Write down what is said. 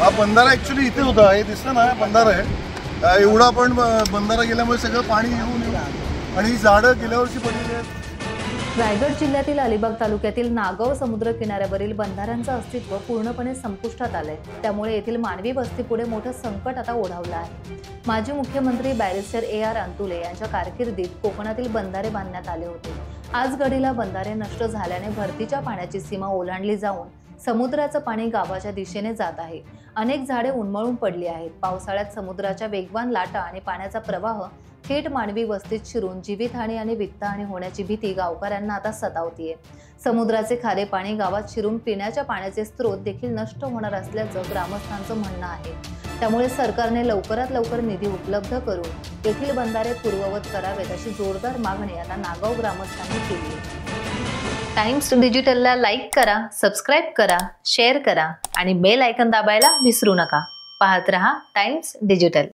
हा बंधारा ऍक्च्युली इथे होता, हे दिसतं ना बंधारा आहे एवढा, पण बंधारा गेल्यामुळे सगळं पाणी येऊन आणि ही झाडं गेल्या वर्षी पडलेली आहेत। रायगड जिल्ह्यातील अलिबाग तालुक्यातील नागाव समुद्र किनाऱ्यावरील बंधाऱ्यांचं अस्तित्व पूर्णपणे संपुष्टात आलंय। त्यामुळे येथील मानवी वस्तीपुढे मोठं संकट आता ओढावलं आहे। माजी मुख्यमंत्री बॅरिस्टर AR अंतुले यांच्या कारकिर्दीत कोकणातील बंधारे बांधण्यात आले होते। आज घडीला बंधारे नष्ट झाल्याने भरतीच्या पाण्याची सीमा ओलांडली जाऊन समुद्राचं पाणी गावाच्या दिशेने जात आहे। अनेक झाडे उन्मळून पडली आहेत। पावसाळ्यात समुद्राच्या वेगवान लाटा आणि पाण्याचा प्रवाह थेट मानवी वस्तीत शिरून जीवितहानी आणि वित्तहानी होण्याची भीती गावकऱ्यांना आता सतावतीये। समुद्राचे खारे पाणी गावात शिरून पिण्याच्या पाण्याचे स्रोत देखील नष्ट होणार असल्याचं ग्रामस्थांचं म्हणणं आहे। त्यामुळे सरकारने लवकरात लवकर निधी उपलब्ध करून येथील बंधारे पूर्ववत करावेत अशी जोरदार मागणी आता नागाव ग्रामस्थांनी केली आहे। टाइम्स डिजिटलला लाईक करा, सबस्क्राईब करा, शेअर करा आणि बेल आयकॉन दाबायला विसरू नका। पाहत रहा टाइम्स डिजिटल।